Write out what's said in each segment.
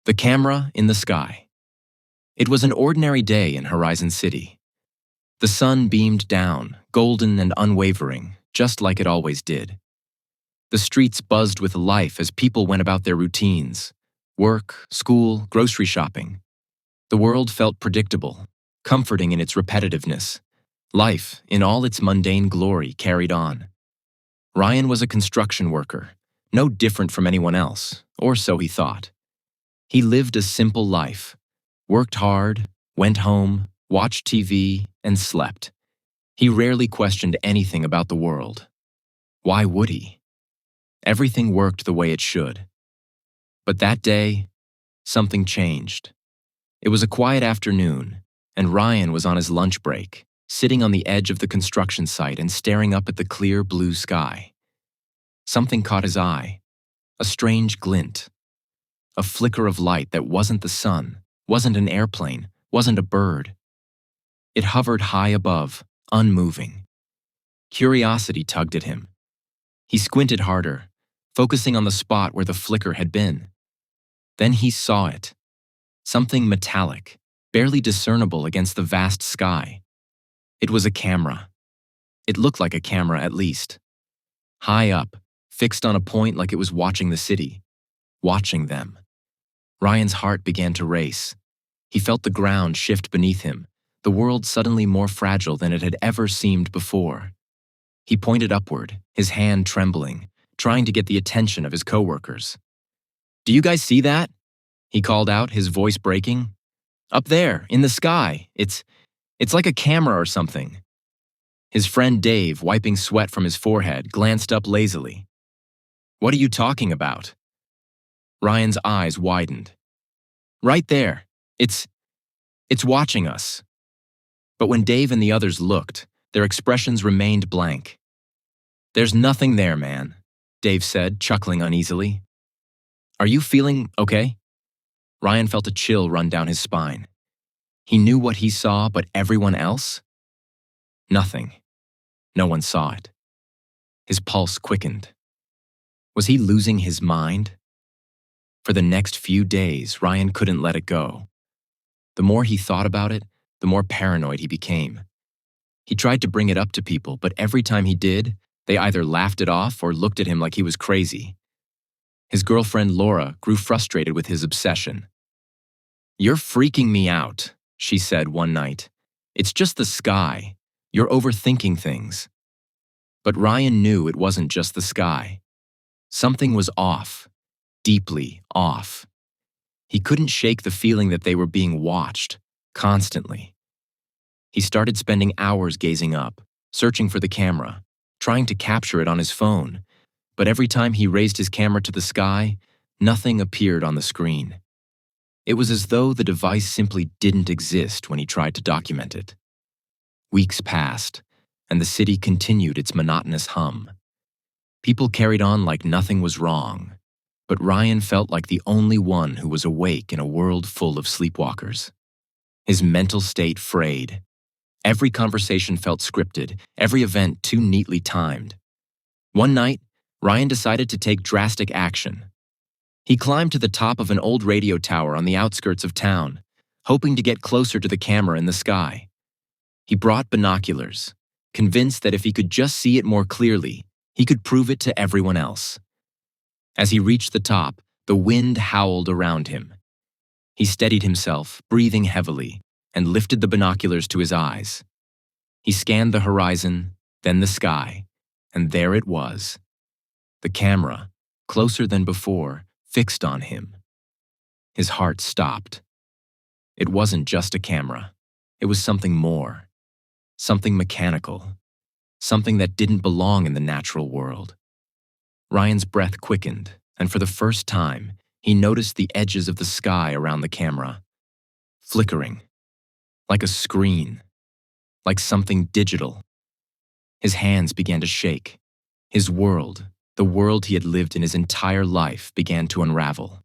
The camera in the sky. It was an ordinary day in Horizon City. The sun beamed down, golden and unwavering, just like it always did. The streets buzzed with life as people went about their routines: work, school, grocery shopping. The world felt predictable, comforting in its repetitiveness. Life, in all its mundane glory, carried on. Ryan was a construction worker, no different from anyone else, or so he thought. He lived a simple life, worked hard, went home, watched TV, and slept. He rarely questioned anything about the world. Why would he? Everything worked the way it should. But that day, something changed. It was a quiet afternoon, and Ryan was on his lunch break, sitting on the edge of the construction site and staring up at the clear blue sky. Something caught his eye, a strange glint. A flicker of light that wasn't the sun, wasn't an airplane, wasn't a bird. It hovered high above, unmoving. Curiosity tugged at him. He squinted harder, focusing on the spot where the flicker had been. Then he saw it. Something metallic, barely discernible against the vast sky. It was a camera. It looked like a camera at least. High up, fixed on a point like it was watching the city, watching them. Ryan's heart began to race. He felt the ground shift beneath him, the world suddenly more fragile than it had ever seemed before. He pointed upward, his hand trembling, trying to get the attention of his coworkers. "Do you guys see that?" he called out, his voice breaking. "Up there, in the sky, it's like a camera or something." His friend Dave, wiping sweat from his forehead, glanced up lazily. "What are you talking about?" Ryan's eyes widened. "Right there. It's watching us." But when Dave and the others looked, their expressions remained blank. "There's nothing there, man," Dave said, chuckling uneasily. "Are you feeling okay?" Ryan felt a chill run down his spine. He knew what he saw, but everyone else? Nothing. No one saw it. His pulse quickened. Was he losing his mind? For the next few days, Ryan couldn't let it go. The more he thought about it, the more paranoid he became. He tried to bring it up to people, but every time he did, they either laughed it off or looked at him like he was crazy. His girlfriend Laura grew frustrated with his obsession. "You're freaking me out," she said one night. "It's just the sky. You're overthinking things." But Ryan knew it wasn't just the sky. Something was off. Deeply off. He couldn't shake the feeling that they were being watched, constantly. He started spending hours gazing up, searching for the camera, trying to capture it on his phone, but every time he raised his camera to the sky, nothing appeared on the screen. It was as though the device simply didn't exist when he tried to document it. Weeks passed, and the city continued its monotonous hum. People carried on like nothing was wrong. But Ryan felt like the only one who was awake in a world full of sleepwalkers. His mental state frayed. Every conversation felt scripted, every event too neatly timed. One night, Ryan decided to take drastic action. He climbed to the top of an old radio tower on the outskirts of town, hoping to get closer to the camera in the sky. He brought binoculars, convinced that if he could just see it more clearly, he could prove it to everyone else. As he reached the top, the wind howled around him. He steadied himself, breathing heavily, and lifted the binoculars to his eyes. He scanned the horizon, then the sky, and there it was. The camera, closer than before, fixed on him. His heart stopped. It wasn't just a camera. It was something more. Something mechanical. Something that didn't belong in the natural world. Ryan's breath quickened, and for the first time, he noticed the edges of the sky around the camera. Flickering. Like a screen. Like something digital. His hands began to shake. His world, the world he had lived in his entire life, began to unravel.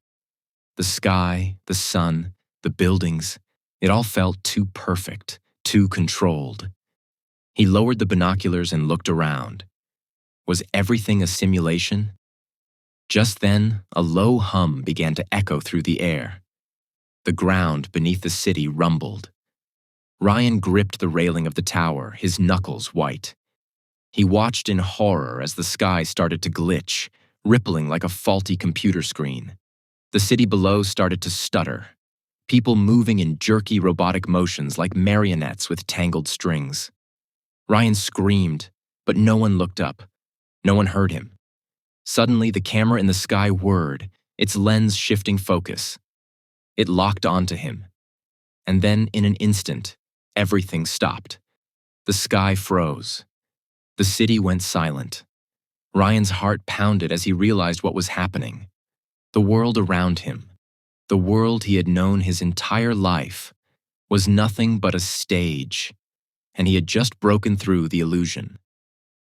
The sky, the sun, the buildings, it all felt too perfect, too controlled. He lowered the binoculars and looked around. Was everything a simulation? Just then, a low hum began to echo through the air. The ground beneath the city rumbled. Ryan gripped the railing of the tower, his knuckles white. He watched in horror as the sky started to glitch, rippling like a faulty computer screen. The city below started to stutter, people moving in jerky robotic motions like marionettes with tangled strings. Ryan screamed, but no one looked up. No one heard him. Suddenly, the camera in the sky whirred, its lens shifting focus. It locked onto him. And then, in an instant, everything stopped. The sky froze. The city went silent. Ryan's heart pounded as he realized what was happening. The world around him, the world he had known his entire life, was nothing but a stage, and he had just broken through the illusion.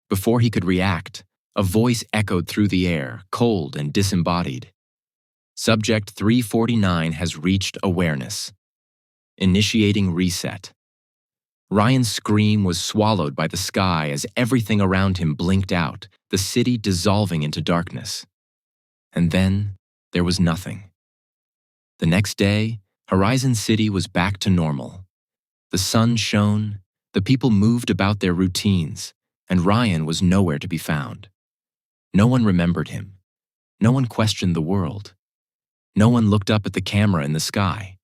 Before he could react, a voice echoed through the air, cold and disembodied. Subject 349 has reached awareness. Initiating reset. Ryan's scream was swallowed by the sky as everything around him blinked out, the city dissolving into darkness. And then, there was nothing. The next day, Horizon City was back to normal. The sun shone, the people moved about their routines, and Ryan was nowhere to be found. No one remembered him. No one questioned the world. No one looked up at the camera in the sky.